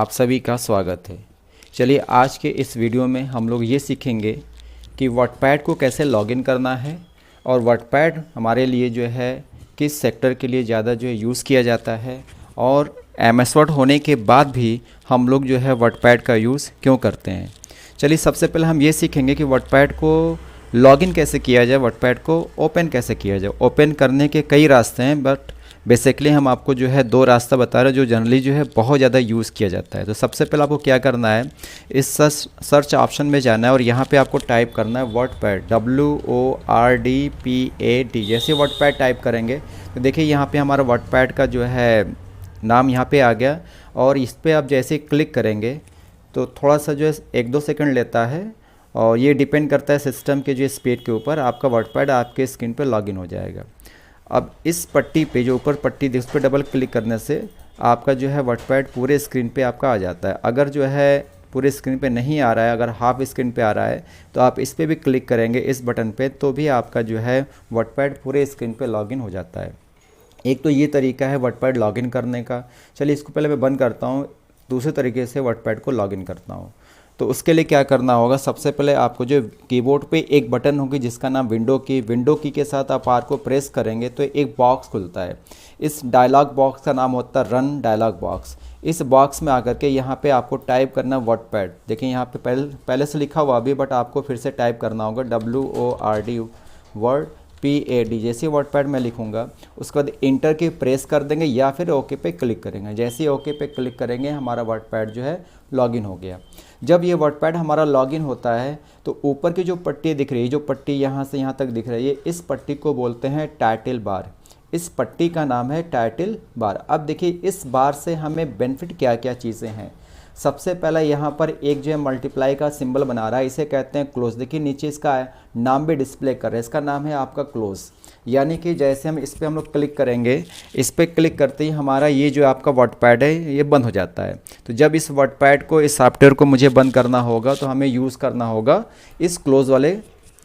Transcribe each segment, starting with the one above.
आप सभी का स्वागत है। चलिए आज के इस वीडियो में हम लोग ये सीखेंगे कि वर्डपैड को कैसे लॉगिन करना है और वर्डपैड हमारे लिए जो है किस सेक्टर के लिए ज़्यादा जो है यूज़ किया जाता है और MS वर्ड होने के बाद भी हम लोग जो है वर्डपैड का यूज़ क्यों करते हैं। चलिए सबसे पहले हम ये सीखेंगे कि वर्डपैड को लॉगिन कैसे किया जाए, वर्डपैड को ओपन कैसे किया जाए। ओपन करने के कई रास्ते हैं बट बेसिकली हम आपको जो है दो रास्ता बता रहे हैं जो जनरली जो है बहुत ज़्यादा यूज़ किया जाता है। तो सबसे पहले आपको क्या करना है, इस सर्च ऑप्शन में जाना है और यहाँ पे आपको टाइप करना है वर्डपैड, WORDPAD। जैसे वर्डपैड टाइप करेंगे तो देखिए यहाँ पे हमारा वर्डपैड का जो है नाम यहाँ पे आ गया और इस पर आप जैसे क्लिक करेंगे तो थोड़ा सा जो है 1-2 सेकंड लेता है और ये डिपेंड करता है सिस्टम के जो स्पीड के ऊपर। आपका वर्डपैड आपके स्क्रीन पर लॉगिन हो जाएगा। अब इस पट्टी पे जो ऊपर पट्टी उस पर डबल क्लिक करने से आपका जो है वर्डपैड पूरे स्क्रीन पे आपका आ जाता है। अगर जो है पूरे स्क्रीन पे नहीं आ रहा है, अगर हाफ स्क्रीन पे आ रहा है तो आप इस पर भी क्लिक करेंगे इस बटन पे तो भी आपका जो है वर्डपैड पूरे स्क्रीन पे लॉगिन हो जाता है। एक तो ये तरीका है वर्डपैड लॉगिन करने का। चलिए इसको पहले मैं बंद करता हूँ, दूसरे तरीके से वर्डपैड को लॉगिन करता हूँ। तो उसके लिए क्या करना होगा, सबसे पहले आपको जो कीबोर्ड पे एक बटन होगी जिसका नाम विंडो की के साथ आप आर को प्रेस करेंगे तो एक बॉक्स खुलता है। इस डायलॉग बॉक्स का नाम होता है रन डायलॉग बॉक्स। इस बॉक्स में आकर के यहाँ पे आपको टाइप करना वर्डपैड। देखिए यहाँ पे पहले से लिखा हुआ अभी बट आपको फिर से टाइप करना होगा WORDPAD। जैसे वर्डपैड में लिखूंगा उसके बाद इंटर की प्रेस कर देंगे या फिर ओके पे क्लिक करेंगे। जैसे ही ओके पे क्लिक करेंगे हमारा वर्डपैड जो है लॉगिन हो गया। जब ये वर्डपैड हमारा लॉगिन होता है तो ऊपर की जो पट्टी दिख रही है, जो पट्टी यहाँ से यहाँ तक दिख रही है, इस पट्टी को बोलते हैं टाइटल बार। इस पट्टी का नाम है टाइटल बार। अब देखिए इस बार से हमें बेनिफिट क्या क्या चीज़ें हैं। सबसे पहला यहाँ पर एक जो है मल्टीप्लाई का सिंबल बना रहा है, इसे कहते हैं क्लोज। देखिए नीचे इसका नाम भी डिस्प्ले कर रहा है, इसका नाम है आपका क्लोज। यानी कि जैसे हम इस पर हम लोग क्लिक करेंगे, इस पर क्लिक करते ही हमारा ये जो आपका वर्डपैड है ये बंद हो जाता है। तो जब इस वर्डपैड को, इस सॉफ्टवेयर को मुझे बंद करना होगा तो हमें यूज़ करना होगा इस क्लोज वाले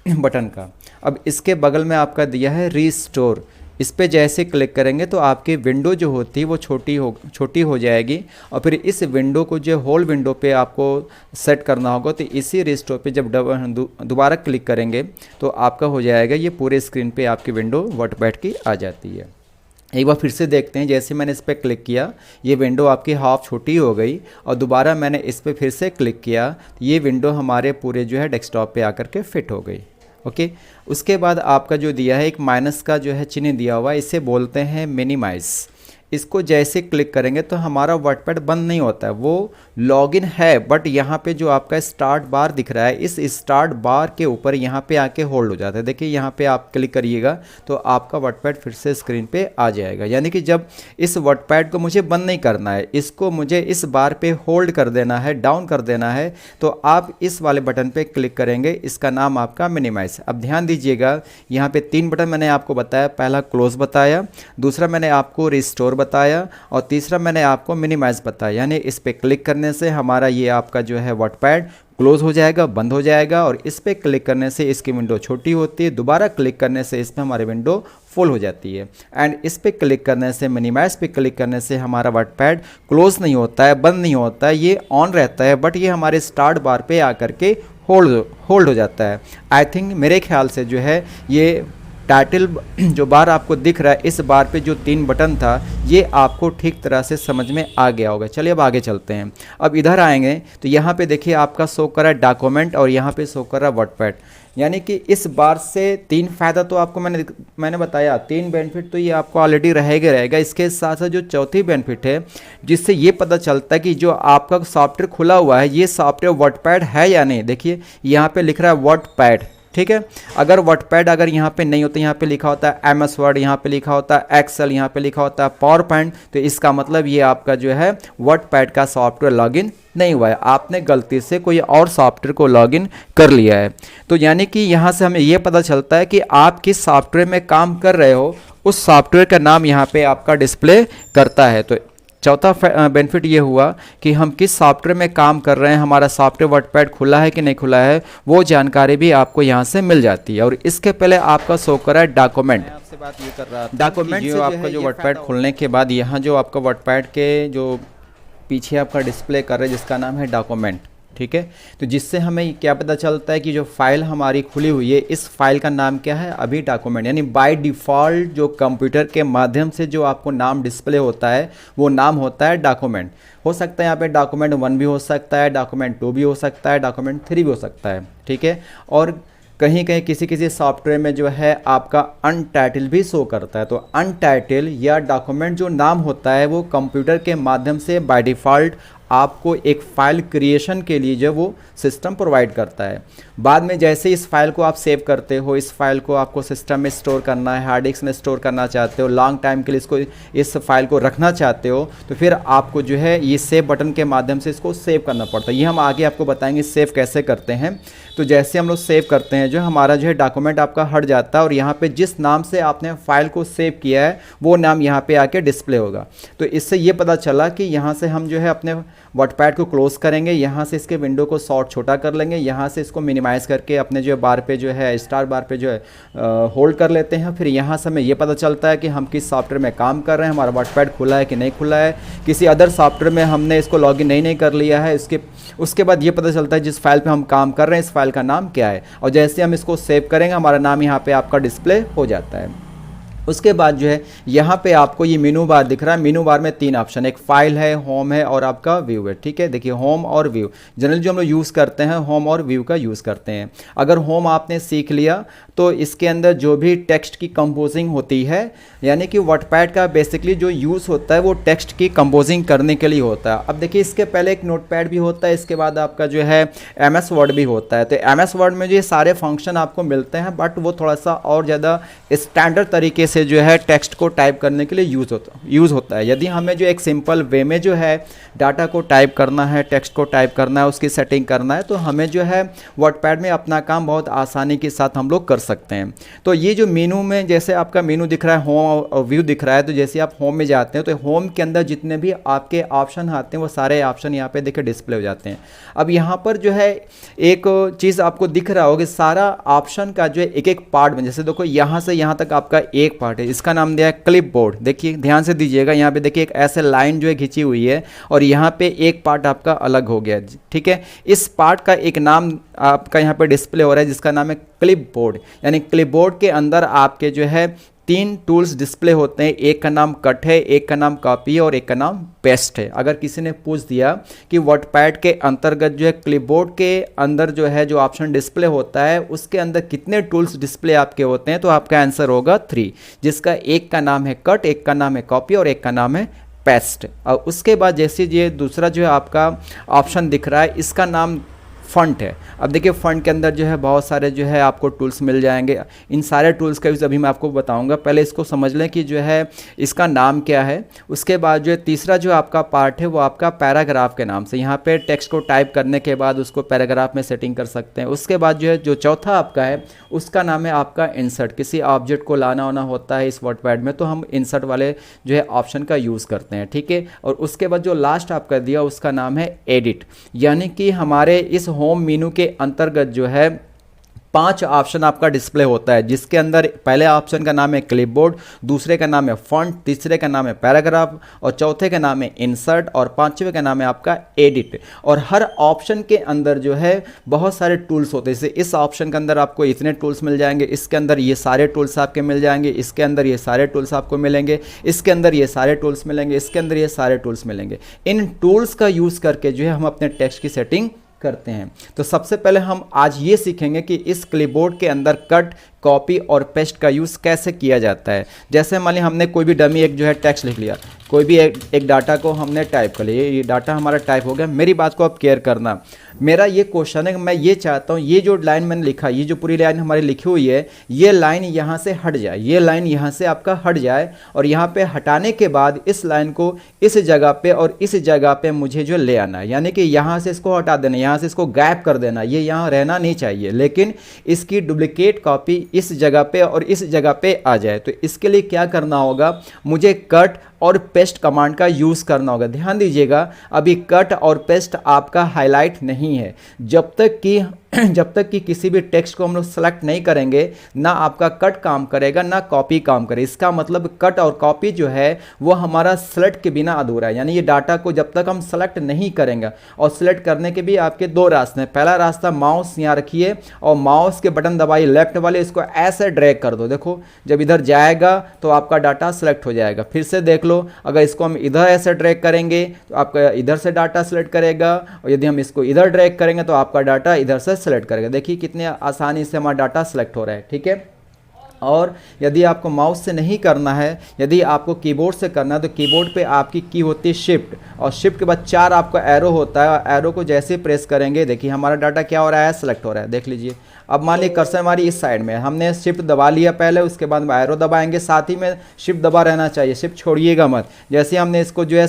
बटन का। अब इसके बगल में आपका दिया है रीस्टोर। इस पे जैसे क्लिक करेंगे तो आपकी विंडो जो होती है वो छोटी हो जाएगी और फिर इस विंडो को जो होल विंडो पे आपको सेट करना होगा। तो इसी रिस्टोर पे जब दोबारा क्लिक करेंगे तो आपका हो जाएगा ये पूरे स्क्रीन पे आपकी विंडो वर्डपैड की आ जाती है। एक बार फिर से देखते हैं, जैसे मैंने इस पर क्लिक किया ये विंडो आपकी हाफ छोटी हो गई और दोबारा मैंने इस पर फिर से क्लिक किया तो ये विंडो हमारे पूरे जो है डेस्कटॉप पे आकर के फिट हो गई। ओके, उसके बाद आपका जो दिया है एक माइनस का जो है चिन्ह दिया हुआ है, इसे बोलते हैं मिनिमाइज। इसको जैसे क्लिक करेंगे तो हमारा वर्डपैड बंद नहीं होता है, वो लॉगिन है बट यहाँ पे जो आपका स्टार्ट बार दिख रहा है इस स्टार्ट बार के ऊपर यहाँ पे आके होल्ड हो जाता है। देखिए यहाँ पे आप क्लिक करिएगा तो आपका वर्डपैड फिर से स्क्रीन पे आ जाएगा। यानी कि जब इस वर्डपैड को मुझे बंद नहीं करना है, इसको मुझे इस बार पे होल्ड कर देना है, डाउन कर देना है, तो आप इस वाले बटन पे क्लिक करेंगे। इसका नाम आपका मिनिमाइज। अब ध्यान दीजिएगा यहाँ पे 3 बटन मैंने आपको बताया, पहला क्लोज बताया, दूसरा मैंने आपको रिस्टोर बताया और तीसरा मैंने आपको मिनिमाइज बताया। यानी इस पे क्लिक करने से हमारा ये आपका जो है वर्डपैड क्लोज हो जाएगा, बंद हो जाएगा और इस पे क्लिक करने से इसकी विंडो छोटी होती है, दोबारा क्लिक करने से इस पे हमारी विंडो फुल हो जाती है। एंड इस पे क्लिक करने से, मिनिमाइज पे क्लिक करने से हमारा वर्डपैड क्लोज नहीं होता है, बंद नहीं होता है, ये ऑन रहता है बट ये हमारे स्टार्ट बार पे आकर के होल्ड हो जाता है। आई थिंक मेरे ख्याल से जो है ये टाइटल जो बार आपको दिख रहा है इस बार पे जो 3 बटन था ये आपको ठीक तरह से समझ में आ गया होगा। चलिए अब आगे चलते हैं। अब इधर आएंगे तो यहाँ पे देखिए आपका शो कर रहा है डॉक्यूमेंट और यहाँ पे शो कर रहा है वर्डपैड। यानी कि इस बार से 3 फ़ायदा तो आपको मैंने बताया, 3 बेनिफिट तो ये आपको ऑलरेडी रहेगा। इसके साथ साथ जो चौथी बेनिफिट है जिससे ये पता चलता है कि जो आपका सॉफ्टवेयर खुला हुआ है ये सॉफ्टवेयर वर्डपैड है या नहीं। देखिए यहाँ पे लिख रहा है वर्डपैड, ठीक है। अगर वर्डपैड अगर यहाँ पे नहीं होता, यहाँ पे लिखा होता है MS वर्ड, यहाँ पे लिखा होता है एक्सेल, यहाँ पे लिखा होता है पावर पॉइंट, तो इसका मतलब ये आपका जो है वर्डपैड का सॉफ्टवेयर लॉगिन नहीं हुआ है, आपने गलती से कोई और सॉफ्टवेयर को लॉगिन कर लिया है। तो यानी कि यहाँ से हमें ये पता चलता है कि आप किस सॉफ्टवेयर में काम कर रहे हो, उस सॉफ्टवेयर का नाम यहाँ पे आपका डिस्प्ले करता है। तो चौथा बेनिफिट ये हुआ कि हम किस सॉफ्टवेयर में काम कर रहे हैं, हमारा सॉफ्टवेयर वर्डपैड खुला है कि नहीं खुला है, वो जानकारी भी आपको यहाँ से मिल जाती है। और इसके पहले आपका शो करा है डॉक्यूमेंट। आपसे बात ये कर रहा था डॉक्यूमेंट जो आपका जो वर्डपैड खुलने के बाद यहाँ जो आपका वर्डपैड के जो पीछे आपका डिस्प्ले कर रहे हैं जिसका नाम है डॉक्यूमेंट, ठीक है। तो जिससे हमें क्या पता चलता है कि जो फाइल हमारी खुली हुई है इस फाइल का नाम क्या है, अभी डॉक्यूमेंट, यानी बाय डिफ़ॉल्ट जो कंप्यूटर के माध्यम से जो आपको नाम डिस्प्ले होता है वो नाम होता है डॉक्यूमेंट। हो सकता है यहाँ पे डॉक्यूमेंट 1 भी हो सकता है, डॉक्यूमेंट 2 भी हो सकता है, डॉक्यूमेंट 3 भी हो सकता है, ठीक है। और कहीं कहीं किसी सॉफ्टवेयर में जो है आपका अनटाइटल भी शो करता है। तो अनटाइटल या डॉक्यूमेंट जो नाम होता है वो कंप्यूटर के माध्यम से बाय डिफ़ॉल्ट आपको एक फ़ाइल क्रिएशन के लिए जो वो सिस्टम प्रोवाइड करता है। बाद में जैसे इस फाइल को आप सेव करते हो, इस फाइल को आपको सिस्टम में स्टोर करना है, हार्ड डिस्क में स्टोर करना चाहते हो, लॉन्ग टाइम के लिए इस फाइल को रखना चाहते हो, तो फिर आपको जो है ये सेव बटन के माध्यम से इसको सेव करना पड़ता है। ये हम आगे आपको बताएंगे सेव कैसे करते हैं। तो जैसे हम लोग सेव करते हैं जो हमारा जो है डॉक्यूमेंट आपका हट जाता है और यहाँ पे जिस नाम से आपने फाइल को सेव किया है वो नाम यहाँ पे आके डिस्प्ले होगा। तो इससे ये पता चला कि यहाँ से हम जो है अपने वर्डपैड को क्लोज़ करेंगे, यहाँ से इसके विंडो को शॉर्ट छोटा कर लेंगे, यहाँ से इसको मिनिमाइज़ करके अपने जो है बार पे जो है स्टार बार पे जो है होल्ड कर लेते हैं। फिर यहाँ से हमें ये पता चलता है कि हम किस सॉफ्टवेयर में काम कर रहे हैं, हमारा वर्डपैड खुला है कि नहीं खुला है, किसी अदर सॉफ्टवेयर में हमने इसको लॉगिन नहीं कर लिया है। उसके बाद ये पता चलता है जिस फाइल पे हम काम कर रहे हैं इस फाइल का नाम क्या है, और जैसे हम इसको सेव करेंगे हमारा नाम यहाँ पे आपका डिस्प्ले हो जाता है। उसके बाद जो है यहाँ पे आपको ये मेनू बार दिख रहा है। मेनू बार में 3 ऑप्शन, एक फाइल है, होम है और आपका व्यू है, ठीक है। देखिए होम और व्यू जनरली जो हम लोग यूज़ करते हैं होम और व्यू का यूज़ करते हैं। अगर होम आपने सीख लिया तो इसके अंदर जो भी टेक्स्ट की कंपोजिंग होती है, यानी कि वर्डपैड का बेसिकली जो यूज़ होता है वो टेक्स्ट की कंपोजिंग करने के लिए होता है। अब देखिए इसके पहले एक नोटपैड भी होता है, इसके बाद आपका जो है MS वर्ड भी होता है। तो MS वर्ड में जो ये सारे फंक्शन आपको मिलते हैं, बट वो थोड़ा सा और ज़्यादा स्टैंडर्ड तरीके से जो है टेक्स्ट को टाइप करने के लिए यूज़ होता है। यदि हमें जो एक सिंपल वे में जो है डाटा को टाइप करना है, टेक्स्ट को टाइप करना है, उसकी सेटिंग करना है, तो हमें जो है वर्डपैड में अपना काम बहुत आसानी के साथ हम लोग कर सकते हैं। तो ये जो मेनू में जैसे आपका मेनू दिख रहा है, होम और व्यू दिख रहा है, तो जैसे आप होम में जाते हैं तो होम के अंदर जितने भी आपके ऑप्शन आते हैं वो सारे ऑप्शन यहाँ पे देखिए डिस्प्ले हो जाते हैं। अब यहाँ पर जो है एक चीज़ आपको दिख रहा होगा, सारा ऑप्शन का जो है एक एक पार्ट में, जैसे देखो यहाँ से यहाँ तक आपका एक पार्ट है, इसका नाम दिया है क्लिपबोर्ड। देखिए ध्यान से दीजिएगा, यहाँ पे देखिए एक ऐसे लाइन जो है खींची हुई है और यहाँ पे एक पार्ट आपका अलग हो गया, ठीक है। इस पार्ट का एक नाम आपका यहाँ पे डिस्प्ले हो रहा है जिसका नाम है क्लिपबोर्ड। यानी क्लिपबोर्ड के अंदर आपके जो है 3 टूल्स डिस्प्ले होते हैं, एक का नाम कट है, एक का नाम कॉपी है और एक का नाम पेस्ट है। अगर किसी ने पूछ दिया कि वर्डपैड के अंतर्गत जो है क्लिपबोर्ड के अंदर जो है जो ऑप्शन डिस्प्ले होता है उसके अंदर कितने टूल्स डिस्प्ले आपके होते हैं, तो आपका आंसर होगा 3, जिसका एक का नाम है कट, एक का नाम है कॉपी और एक का नाम है पेस्ट। और उसके बाद जैसे ये दूसरा जो है आपका ऑप्शन दिख रहा है इसका नाम फंट है। अब देखिए फंट के अंदर जो है बहुत सारे जो है आपको टूल्स मिल जाएंगे। इन सारे टूल्स का यूज़ अभी मैं आपको बताऊंगा, पहले इसको समझ लें कि जो है इसका नाम क्या है। उसके बाद जो है तीसरा जो आपका पार्ट है वो आपका पैराग्राफ के नाम से, यहाँ पे टेक्स्ट को टाइप करने के बाद उसको पैराग्राफ में सेटिंग कर सकते हैं। उसके बाद जो है जो चौथा आपका है उसका नाम है आपका इंसर्ट। किसी ऑब्जेक्ट को लाना होना होता है इस वर्डपैड में तो हम इंसर्ट वाले जो है ऑप्शन का यूज़ करते हैं, ठीक है। और उसके बाद जो लास्ट आपका दिया उसका नाम है एडिट, यानी कि हमारे इस होम मेनू के अंतर्गत जो है 5 ऑप्शन आपका डिस्प्ले होता है, जिसके अंदर पहले ऑप्शन का नाम है क्लिपबोर्ड, दूसरे का नाम है फॉन्ट, तीसरे का नाम है पैराग्राफ और चौथे का नाम है इंसर्ट और पांचवें का नाम है आपका एडिट। और हर ऑप्शन के अंदर जो है बहुत सारे टूल्स होते हैं। जैसे इस ऑप्शन के अंदर आपको इतने टूल्स मिल जाएंगे, इसके अंदर ये सारे टूल्स आपके मिल जाएंगे, इसके अंदर ये सारे टूल्स आपको मिलेंगे, इसके अंदर ये सारे टूल्स मिलेंगे, इसके अंदर ये सारे टूल्स मिलेंगे। इन टूल्स का यूज़ करके जो है हम अपने टेक्स्ट की सेटिंग करते हैं। तो सबसे पहले हम आज ये सीखेंगे कि इस क्लिपबोर्ड के अंदर कट, कॉपी और पेस्ट का यूज़ कैसे किया जाता है। जैसे मान ली हमने कोई भी डमी एक जो है टेक्स्ट लिख लिया, कोई भी एक डाटा को हमने टाइप कर लिया, ये डाटा हमारा टाइप हो गया। मेरी बात को आप केयर करना, मेरा ये क्वेश्चन है कि मैं ये चाहता हूँ ये जो लाइन मैंने लिखा, ये जो पूरी लाइन हमारी लिखी हुई है, ये लाइन यहाँ से हट जाए, ये लाइन यहाँ से आपका हट जाए और यहाँ पे हटाने के बाद इस लाइन को इस जगह पे और इस जगह पे मुझे जो ले आना है, यानी कि यहाँ से इसको हटा देना, यहाँ से इसको गायब कर देना, ये यहाँ रहना नहीं चाहिए, लेकिन इसकी डुप्लीकेट कॉपी इस जगह पे और इस जगह पे आ जाए। तो इसके लिए क्या करना होगा, मुझे कट और पेस्ट कमांड का यूज़ करना होगा। ध्यान दीजिएगा, अभी कट और पेस्ट आपका हाईलाइट नहीं है। जब तक कि किसी भी टेक्स्ट को हम लोग सेलेक्ट नहीं करेंगे, ना आपका कट काम करेगा ना कॉपी काम करे। इसका मतलब कट और कॉपी जो है वो हमारा सेलेक्ट के बिना अधूरा है। यानी ये डाटा को जब तक हम सेलेक्ट नहीं करेंगे, और सेलेक्ट करने के भी आपके दो रास्ते हैं। पहला रास्ता, माउस यहाँ रखिए और माउस के बटन दबाइए लेफ्ट वाले, इसको ऐसे ड्रैग कर दो। देखो जब इधर जाएगा तो आपका डाटा सेलेक्ट हो जाएगा। फिर से देख लो, अगर इसको हम इधर ऐसे ड्रैग करेंगे तो आपका इधर से डाटा सेलेक्ट करेगा, और यदि हम इसको इधर ड्रैग करेंगे तो आपका डाटा इधर से सेलेक्ट करेगा। देखिए कितने आसानी से हमारा डाटा सेलेक्ट हो रहा है। ठीक है, और यदि आपको माउस से नहीं करना है, यदि आपको कीबोर्ड से करना है, तो कीबोर्ड पे आपकी की होती है शिफ्ट, और शिफ्ट के बाद 4 आपका एरो होता है, और एरो को जैसे ही प्रेस करेंगे देखिए हमारा डाटा क्या हो रहा है, सेलेक्ट हो रहा है। देख लीजिए, अब मान लीजिए कर्सर हमारी इस साइड में, हमने शिफ्ट दबा लिया पहले, उसके बाद एरो दबाएंगे, साथ ही में शिफ्ट दबा रहना चाहिए, शिफ्ट छोड़िएगा मत। जैसे हमने इसको जो है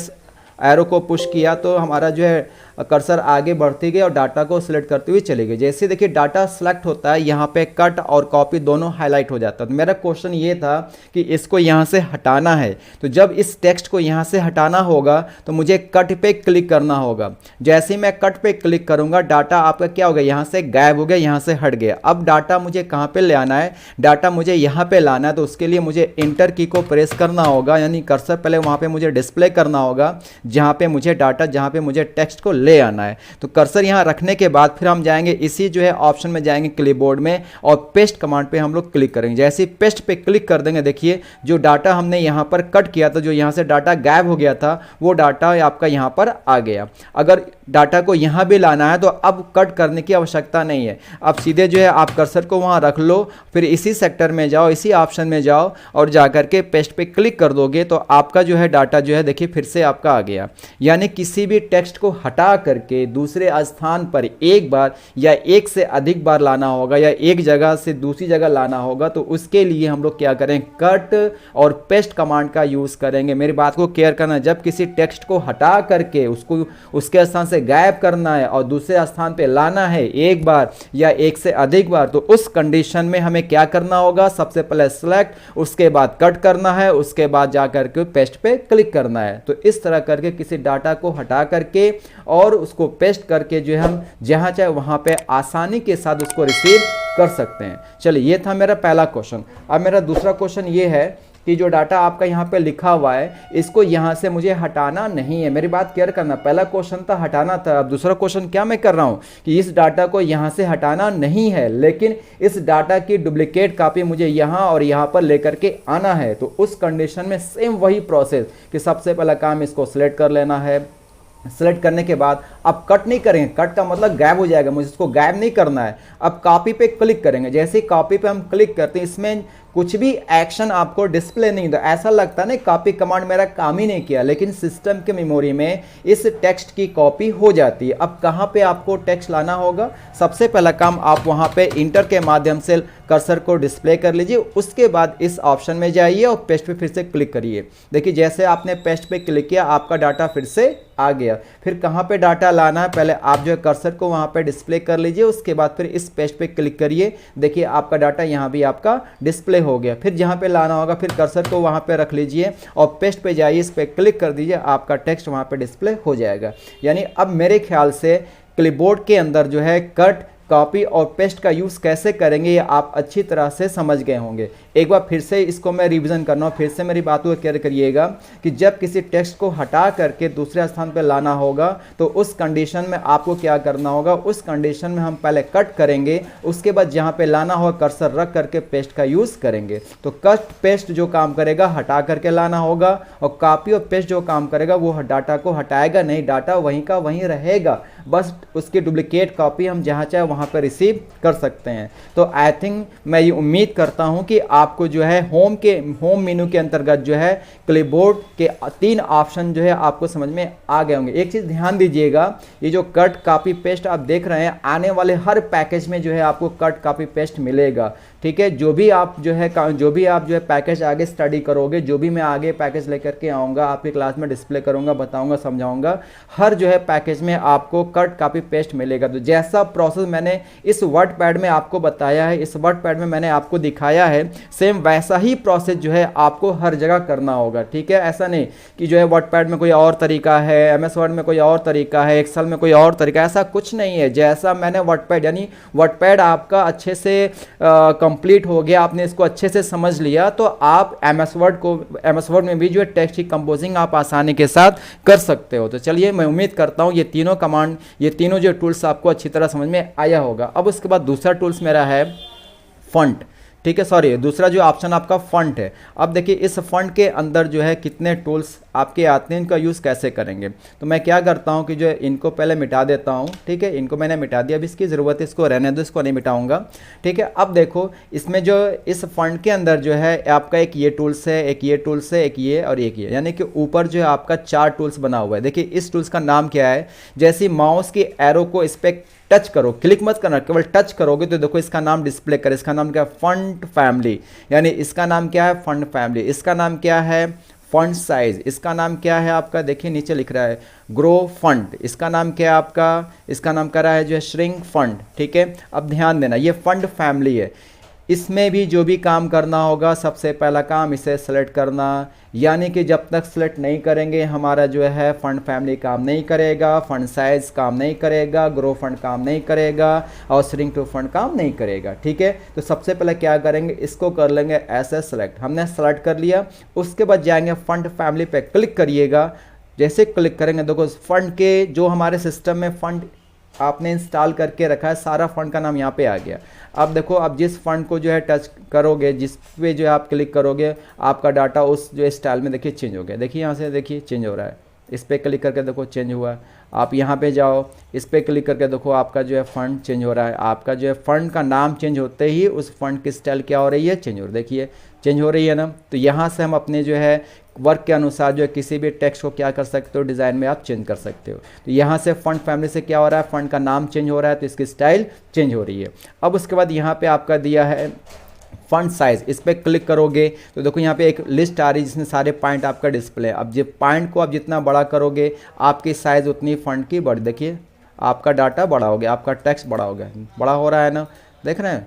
एरो को पुश किया तो हमारा जो है कर्सर आगे बढ़ती गई और डाटा को सिलेक्ट करते हुए चले गए। जैसे देखिए डाटा सेलेक्ट होता है, यहाँ पे कट और कॉपी दोनों हाईलाइट हो जाता है। तो मेरा क्वेश्चन ये था कि इसको यहाँ से हटाना है, तो जब इस टेक्स्ट को यहाँ से हटाना होगा तो मुझे कट पे क्लिक करना होगा। जैसे ही मैं कट पे क्लिक करूँगा, डाटा आपका क्या हो गया, यहाँ से गायब हो गया, यहाँ से हट गया। अब डाटा मुझे कहाँ पर ले आना है, डाटा मुझे यहाँ पर लाना है, तो उसके लिए मुझे इंटर की को प्रेस करना होगा, यानी कर्सर पहले वहाँ पर मुझे डिस्प्ले करना होगा जहाँ पे मुझे डाटा, जहाँ पे मुझे टेक्स्ट को ले आना है। तो कर्सर यहाँ रखने के बाद फिर हम जाएंगे इसी जो है ऑप्शन में जाएंगे क्लिपबोर्ड में, और पेस्ट कमांड पे हम लोग क्लिक करेंगे। जैसे ही पेस्ट पे क्लिक कर देंगे, देखिए जो डाटा हमने यहाँ पर कट किया था, जो यहाँ से डाटा गायब हो गया था, वो डाटा आपका यहाँ पर आ गया। अगर डाटा को यहाँ भी लाना है तो अब कट करने की आवश्यकता नहीं है, अब सीधे जो है आप कर्सर को वहाँ रख लो, फिर इसी सेक्टर में जाओ, इसी ऑप्शन में जाओ और जाकर के पेस्ट पे क्लिक कर दोगे तो आपका जो है डाटा जो है देखिए फिर से आपका आ गया। यानी किसी भी टेक्स्ट को हटा करके दूसरे स्थान पर एक बार या एक से अधिक बार लाना होगा, या एक जगह से दूसरी जगह लाना होगा, तो उसके लिए हम लोग क्या करें, कट और पेस्ट कमांड का यूज करेंगे। मेरी बात को केयर करना, जब किसी टेक्स्ट को हटा करके उसको उसके स्थान से गायब करना है और दूसरे स्थान पे लाना है एक बार या एक से अधिक बार, तो उस कंडीशन में हमें क्या करना होगा, सबसे पहले सेलेक्ट, उसके बाद कट करना है, उसके बाद जाकर के पेस्ट पे क्लिक करना है। तो इस तरह करके किसी डाटा को हटा करके और उसको पेस्ट करके जो है हम जहां चाहे वहां पे आसानी के साथ उसको रिसीव कर सकते हैं। चलिए, ये था मेरा पहला क्वेश्चन। अब मेरा दूसरा क्वेश्चन ये है कि जो डाटा आपका यहाँ पे लिखा हुआ है, इसको यहाँ से मुझे हटाना नहीं है। मेरी बात क्लियर करना, पहला क्वेश्चन था हटाना था, अब दूसरा क्वेश्चन क्या मैं कर रहा हूँ कि इस डाटा को यहाँ से हटाना नहीं है, लेकिन इस डाटा की डुप्लीकेट कॉपी मुझे यहाँ और यहाँ पर लेकर के आना है। तो उस कंडीशन में सेम वही प्रोसेस कि सबसे पहला काम इसको सिलेक्ट कर लेना है। सेलेक्ट करने के बाद अब कट नहीं करेंगे, कट का मतलब गायब हो जाएगा, मुझे इसको गायब नहीं करना है। अब कॉपी पे क्लिक करेंगे, जैसे ही कॉपी पे हम क्लिक करते हैं इसमें कुछ भी एक्शन आपको डिस्प्ले नहीं होता। ऐसा लगता है ना कॉपी कमांड मेरा काम ही नहीं किया, लेकिन सिस्टम के मेमोरी में इस टेक्स्ट की कॉपी हो जाती है। अब कहाँ पे आपको टेक्स्ट लाना होगा, सबसे पहला काम आप वहाँ पे इंटर के माध्यम से कर्सर को डिस्प्ले कर लीजिए, उसके बाद इस ऑप्शन में जाइए और पेस्ट पे फिर से क्लिक करिए। देखिए जैसे आपने पेस्ट पे क्लिक किया आपका डाटा फिर से आ गया। फिर कहाँ पे डाटा लाना है, पहले आप जो है कर्सर को वहाँ पे डिस्प्ले कर लीजिए, उसके बाद फिर इस पेस्ट पे क्लिक करिए। देखिए आपका डाटा यहाँ भी आपका डिस्प्ले हो गया। फिर जहाँ पे लाना होगा फिर कर्सर को वहाँ पे रख लीजिए और पेस्ट पे जाइए, इस पे क्लिक कर दीजिए, आपका टेक्स्ट वहाँ पे डिस्प्ले हो जाएगा। यानी अब मेरे ख्याल से क्लिपबोर्ड के अंदर जो है कट, कॉपी और पेस्ट का यूज़ कैसे करेंगे ये आप अच्छी तरह से समझ गए होंगे। एक बार फिर से इसको मैं रिवीजन करना हूँ, फिर से मेरी बातों को क्लियर करिएगा कि जब किसी टेक्स्ट को हटा करके दूसरे स्थान पर लाना होगा तो उस कंडीशन में आपको क्या करना होगा, उस कंडीशन में हम पहले कट करेंगे, उसके बाद जहाँ पे लाना होगा कर्सर रख करके पेस्ट का यूज़ करेंगे। तो कट पेस्ट जो काम करेगा हटा करके लाना होगा, और कॉपी और पेस्ट जो काम करेगा वो डाटा को हटाएगा नहीं, डाटा वहीं का वहीं रहेगा, बस उसकी डुप्लीकेट कॉपी हम जहाँ चाहे वहाँ पर रिसीव कर सकते हैं। तो आई थिंक मैं ये उम्मीद करता हूँ कि आपको जो है होम मेनू के अंतर्गत जो है क्लिपबोर्ड के 3 ऑप्शन जो है आपको समझ में आ गए होंगे। एक चीज़ ध्यान दीजिएगा, ये जो कट कॉपी पेस्ट आप देख रहे हैं, आने वाले हर पैकेज में जो है आपको कट कॉपी पेस्ट मिलेगा। ठीक है। जो भी आप जो है पैकेज आगे स्टडी करोगे, जो भी मैं आगे पैकेज लेकर के आऊँगा आपकी क्लास में डिस्प्ले करूँगा, बताऊँगा, समझाऊँगा, हर जो है पैकेज में आपको कट कॉपी पेस्ट मिलेगा। तो जैसा प्रोसेस मैंने इस वर्डपैड में आपको बताया है, इस वर्डपैड में मैंने आपको दिखाया है, सेम वैसा ही प्रोसेस जो है आपको हर जगह करना होगा। ठीक है, ऐसा नहीं कि जो है वर्डपैड में कोई और तरीका है, एमएस वर्ड में कोई और तरीका है, एक्सेल में कोई और तरीका, ऐसा कुछ नहीं है। जैसा मैंने वर्डपैड, यानी वर्डपैड आपका अच्छे से कंप्लीट हो गया, आपने इसको अच्छे से समझ लिया, तो आप एमएस वर्ड में भी जो है टेक्स्ट की कंपोजिंग आप आसानी के साथ कर सकते हो। तो चलिए, मैं उम्मीद करता हूँ ये तीनों कमांड, ये तीनों जो टूल्स आपको अच्छी तरह समझ में आया होगा। अब उसके बाद दूसरा टूल्स मेरा है फॉन्ट। ठीक है, सॉरी, दूसरा जो ऑप्शन आपका फॉन्ट है। अब देखिए इस फॉन्ट के अंदर जो है कितने टूल्स आपके आते हैं, इनका यूज़ कैसे करेंगे। तो मैं क्या करता हूं कि जो है इनको पहले मिटा देता हूं। ठीक है, इनको मैंने मिटा दिया, अब इसकी ज़रूरत है, इसको रहने दो, इसको नहीं मिटाऊंगा। ठीक है, अब देखो इसमें जो इस फॉन्ट के अंदर जो है आपका एक ये टूल्स है, एक ये टूल्स है, एक ये और एक ये, यानी कि ऊपर जो है आपका 4 टूल्स बना हुआ है। देखिए इस टूल्स का नाम क्या है, जैसे माउस की एरो को इस पर टच करो, क्लिक मत करना, केवल टच करोगे तो देखो इसका नाम डिस्प्ले कर, इसका नाम क्या है, फॉन्ट फैमिली, यानी इसका नाम क्या है, फॉन्ट फैमिली। इसका नाम क्या है, फॉन्ट साइज। इसका नाम क्या है आपका, देखिए नीचे लिख रहा है ग्रो फॉन्ट। इसका नाम क्या है आपका, इसका नाम कर रहा है जो है श्रिंक फॉन्ट। ठीक है, अब ध्यान देना, ये फॉन्ट फैमिली है। इसमें भी जो भी काम करना होगा, सबसे पहला काम इसे सेलेक्ट करना, यानी कि जब तक सेलेक्ट नहीं करेंगे हमारा जो है फॉन्ट फैमिली काम नहीं करेगा, फॉन्ट साइज काम नहीं करेगा, ग्रो फॉन्ट काम नहीं करेगा और श्रिंक टू फॉन्ट काम नहीं करेगा। ठीक है, तो सबसे पहले क्या करेंगे, इसको कर लेंगे ऐसे सेलेक्ट। हमने सेलेक्ट कर लिया, उसके बाद जाएंगे फॉन्ट फैमिली पे क्लिक करिएगा। जैसे क्लिक करेंगे देखो फॉन्ट के जो हमारे सिस्टम में फॉन्ट आपने इंस्टॉल करके रखा है, सारा फॉन्ट का नाम यहाँ पे आ गया। अब देखो, अब जिस फॉन्ट को जो है टच करोगे, जिस पे जो है आप क्लिक करोगे, आपका डाटा उस जो स्टाइल में देखिए चेंज हो गया। देखिए यहाँ से देखिए चेंज हो रहा है, इस पर क्लिक करके देखो चेंज हुआ। आप यहाँ पे जाओ, इस पर क्लिक करके देखो आपका जो है फॉन्ट चेंज हो रहा है। आपका जो है फॉन्ट का नाम चेंज होते ही उस फॉन्ट की स्टाइल क्या हो रही है, चेंज हो रही है। देखिए चेंज हो रही है ना। तो यहाँ से हम अपने जो है वर्क के अनुसार जो है किसी भी टेक्स्ट को क्या कर सकते हो, डिज़ाइन में आप चेंज कर सकते हो। तो यहाँ से फॉन्ट फैमिली से क्या हो रहा है, फॉन्ट का नाम चेंज हो रहा है, तो इसकी स्टाइल चेंज हो रही है। अब उसके बाद यहाँ पे आपका दिया है फॉन्ट साइज, इस पर क्लिक करोगे तो देखो यहाँ पे एक लिस्ट आ रही है जिसमें सारे पॉइंट आपका डिस्प्ले। अब जो पॉइंट को आप जितना बड़ा करोगे आपकी साइज़ उतनी फॉन्ट की बढ़, देखिए आपका डाटा बड़ा हो गया, आपका टेक्स्ट बड़ा हो गया, बड़ा हो रहा है ना, देख रहे हैं।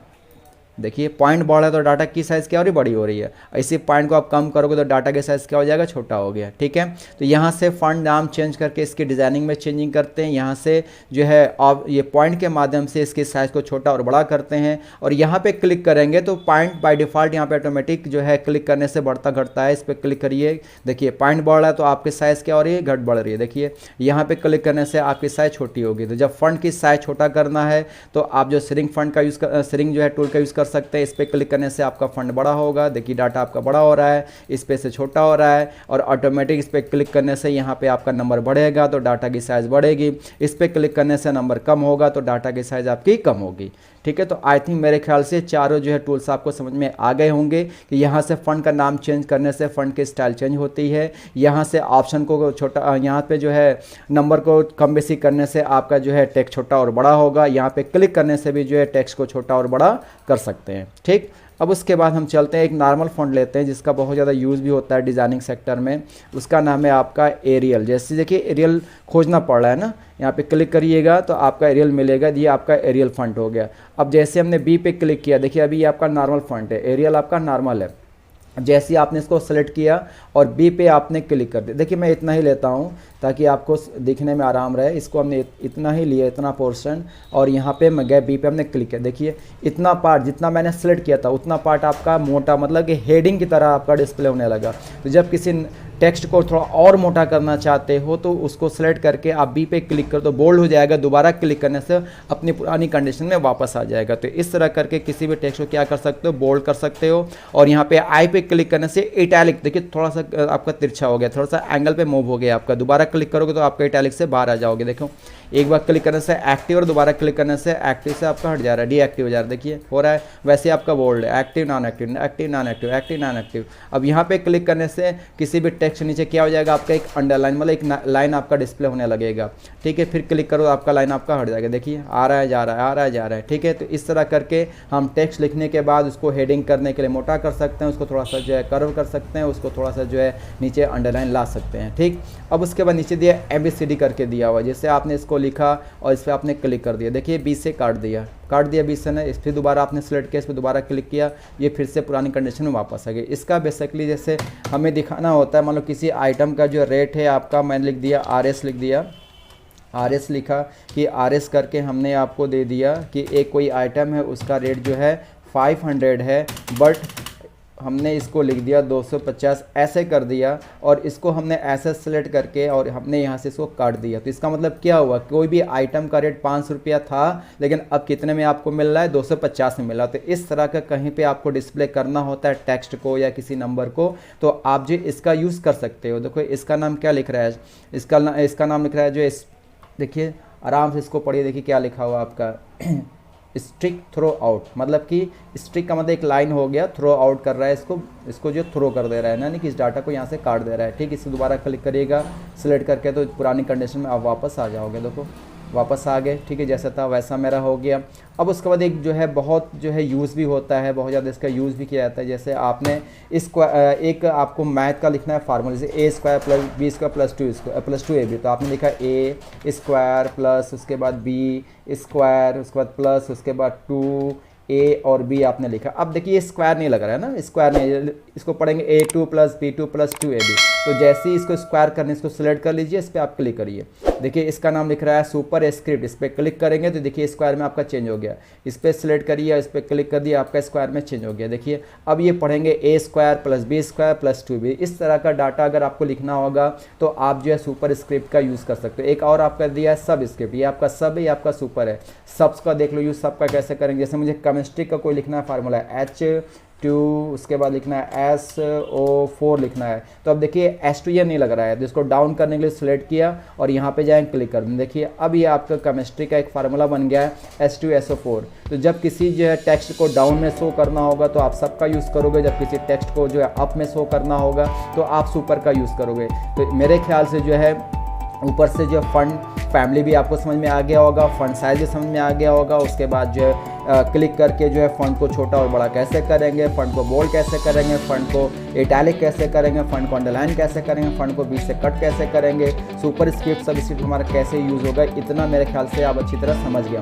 देखिए पॉइंट बढ़ा है तो डाटा की साइज़ क्या हो रही है, बड़ी हो रही है। इसी पॉइंट को आप कम करोगे तो डाटा की साइज़ क्या हो जाएगा, छोटा हो गया। ठीक है, तो यहाँ से फॉन्ट नाम चेंज करके इसकी डिज़ाइनिंग में चेंजिंग करते हैं। यहाँ से जो है आप ये पॉइंट के माध्यम से इसकी साइज़ को छोटा और बड़ा करते हैं। और यहाँ पे क्लिक करेंगे तो पॉइंट बाय डिफ़ॉल्ट यहाँ पे ऑटोमेटिक जो है क्लिक करने से बढ़ता घटता है। इस पर क्लिक करिए, देखिए पॉइंट बढ़ रहा है तो आपकी साइज़ क्या हो रही है, घट बढ़ रही है। देखिए यहाँ पे क्लिक करने से आपकी साइज़ छोटी होगी। तो जब फॉन्ट की साइज़ छोटा करना है तो आप जो श्रिंक फॉन्ट का श्रिंक जो है टूल का यूज़ कर सकते हैं। इस पर क्लिक करने से आपका फॉन्ट बड़ा होगा, देखिए डाटा आपका बड़ा हो रहा है, इस पे से छोटा हो रहा है। और ऑटोमेटिक इस पर क्लिक करने से यहाँ पे आपका नंबर बढ़ेगा तो डाटा की साइज़ बढ़ेगी। इस पर क्लिक करने से नंबर कम होगा तो डाटा की साइज़ आपकी कम होगी। ठीक है, तो आई थिंक मेरे ख्याल से चारों जो है टूल्स आपको समझ में आ गए होंगे कि यहाँ से फॉन्ट का नाम चेंज करने से फॉन्ट की स्टाइल चेंज होती है। यहाँ से ऑप्शन को छोटा, यहाँ पे जो है नंबर को कम बेसी करने से आपका जो है टेक्स्ट छोटा और बड़ा होगा। यहाँ पे क्लिक करने से भी जो है टेक्स्ट को छोटा और बड़ा कर सकते हैं। ठीक, अब उसके बाद हम चलते हैं, एक नॉर्मल फॉन्ट लेते हैं जिसका बहुत ज़्यादा यूज़ भी होता है डिज़ाइनिंग सेक्टर में। उसका नाम है आपका एरियल। जैसे देखिए एरियल खोजना पड़ रहा है ना, यहाँ पे क्लिक करिएगा तो आपका एरियल मिलेगा। ये आपका एरियल फॉन्ट हो गया। अब जैसे हमने बी पे क्लिक किया, देखिए अभी ये आपका नॉर्मल फॉन्ट है, एरियल आपका नॉर्मल है। जैसे आपने इसको सेलेक्ट किया और बी पे आपने क्लिक कर दिया, देखिए मैं इतना ही लेता हूँ ताकि आपको दिखने में आराम रहे। इसको हमने इतना ही लिया, इतना पोर्शन, और यहाँ पे मैं गए बी पे हमने क्लिक किया। देखिए इतना पार्ट जितना मैंने सेलेक्ट किया था उतना पार्ट आपका मोटा, मतलब कि हेडिंग की तरह आपका डिस्प्ले होने लगा। तो जब किसी टेक्स्ट को थोड़ा और मोटा करना चाहते हो तो उसको सेलेक्ट करके आप बी पे क्लिक कर दो, बोल्ड हो जाएगा। दोबारा क्लिक करने से अपनी पुरानी कंडीशन में वापस आ जाएगा। तो इस तरह करके किसी भी टेक्स्ट को क्या कर सकते हो, बोल्ड कर सकते हो। और यहाँ पे आई पे क्लिक करने से इटैलिक, देखिए थोड़ा सा आपका तिरछा हो गया, थोड़ा सा एंगल पे मूव हो गया आपका। दोबारा क्लिक करोगे तो आपका इटैलिक से बाहर आ जाओगे। देखो एक बार क्लिक करने से एक्टिव और दोबारा क्लिक करने से एक्टिव से आपका हट जा रहा है, डीएक्टिव हो जा रहा है, देखिए हो रहा है। वैसे आपका बोल्ड है, active non active, active non active, active non active. अब यहाँ पे क्लिक करने से किसी भी टेक्स्ट नीचे क्या हो जाएगा, आपका एक अंडरलाइन मतलब एक लाइन आपका डिस्प्ले होने लगेगा, ठीक है। फिर क्लिक करो, आपका लाइन आपका हट जाएगा, देखिए आ रहा है जा रहा है, आ रहा है जा रहा है, ठीक है। तो इस तरह करके हम टेक्स्ट लिखने के बाद उसको हेडिंग करने के लिए मोटा कर सकते हैं, उसको थोड़ा सा जो है कर्व कर सकते हैं, उसको थोड़ा सा जो है नीचे अंडरलाइन ला सकते हैं, ठीक। अब उसके बाद नीचे दिया ABCD करके दिया हुआ, जैसे आपने इसको लिखा और इस पर आपने क्लिक कर दिया, देखिए 20 से काट दिया 20 से ना, इस पर दोबारा आपने सेलेक्ट किया, इस पर दोबारा क्लिक किया, ये फिर से पुरानी कंडीशन में वापस आ गई। इसका बेसिकली जैसे हमें दिखाना होता है, मान लो किसी आइटम का जो रेट है आपका, मैंने लिख दिया RS, लिख दिया RS, लिखा कि RS करके हमने आपको दे दिया कि एक कोई आइटम है उसका रेट जो है 500 है, बट हमने इसको लिख दिया 250, ऐसे कर दिया और इसको हमने ऐसे सेलेक्ट करके और हमने यहाँ से इसको काट दिया। तो इसका मतलब क्या हुआ, कोई भी आइटम का रेट 500 रुपया था, लेकिन अब कितने में आपको मिल रहा है, 250 में मिल रहा है। तो इस तरह का कहीं पे आपको डिस्प्ले करना होता है टेक्स्ट को या किसी नंबर को, तो आप जो इसका यूज़ कर सकते हो। देखो इसका नाम क्या लिख रहा है, इसका नाम लिख रहा है जो देखिए आराम से इसको पढ़िए, देखिए क्या लिखा हुआ आपका स्ट्रिक थ्रो आउट, मतलब कि स्ट्रिक का मतलब एक लाइन हो गया, थ्रो आउट कर रहा है इसको जो थ्रो कर दे रहा है, यानी कि इस डाटा को यहाँ से काट दे रहा है, ठीक। इसे दोबारा क्लिक करिएगा सिलेक्ट करके, तो पुरानी कंडीशन में आप वापस आ जाओगे, देखो वापस आ गए, ठीक है। जैसा था वैसा मेरा हो गया। अब उसके बाद एक जो है बहुत जो है यूज़ भी होता है, बहुत ज़्यादा इसका यूज़ भी किया जाता है। जैसे आपने एक आपको मैथ का लिखना है फार्मूला, जैसे A² + B² + 2AB, तो आपने लिखा A² प्लस उसके बाद B² उसके बाद प्लस उसके बाद 2A और B आपने लिखा। अब देखिए ये स्क्वायर नहीं लग रहा है ना, स्क्वायर नहीं, इसको पढ़ेंगे A2 + B2 + 2AB। तो जैसे ही इसको स्क्वायर करने, इसको सिलेक्ट कर लीजिए, इस पर आप क्लिक करिए, देखिए इसका नाम लिख रहा है सुपर स्क्रिप्ट, इस पर क्लिक करेंगे तो देखिए स्क्वायर में आपका चेंज हो गया। इस पर सिलेक्ट करिए, इस पर क्लिक कर दिया, आपका स्क्वायर में चेंज हो गया। देखिए अब ये पढ़ेंगे A² + B² + 2B। इस तरह का डाटा अगर आपको लिखना होगा तो आप जो है सुपर स्क्रिप्ट का यूज़ कर सकते हो। एक और आपका दिया है सब स्क्रिप्ट, ये आपका सब है, ये आपका सुपर है। सब्स का देख लो यूज़, सब का कैसे करेंगे। जैसे मुझे केमिस्ट्री का कोई लिखना है फार्मूला H2, उसके बाद लिखना है SO4 लिखना है, तो अब देखिए S2 ये नहीं लग रहा है, तो इसको डाउन करने के लिए सिलेक्ट किया और यहाँ पे जाएं क्लिक कर दें। देखिए अब ये आपका केमिस्ट्री का एक फार्मूला बन गया है H2SO4। तो जब किसी जो है टेक्स्ट को डाउन में शो करना होगा तो आप सबका यूज़ करोगे, जब किसी टेक्स्ट को जो है अप में शो करना होगा तो आप सुपर का यूज़ करोगे। तो मेरे ख्याल से जो है ऊपर से जो फंड फैमिली भी आपको समझ में आ गया होगा, फंड साइज भी समझ में आ गया होगा। उसके बाद जो है क्लिक करके जो है फंड को छोटा और बड़ा कैसे करेंगे, फंड को बोल्ड कैसे करेंगे, फंड को इटैलिक कैसे करेंगे, फंड को अंडरलाइन कैसे करेंगे, फंड को बीच से कट कैसे करेंगे, सुपर स्क्रिप्ट सब स्क्रिप्ट हमारा कैसे यूज़ होगा, इतना मेरे ख्याल से आप अच्छी तरह समझ गए।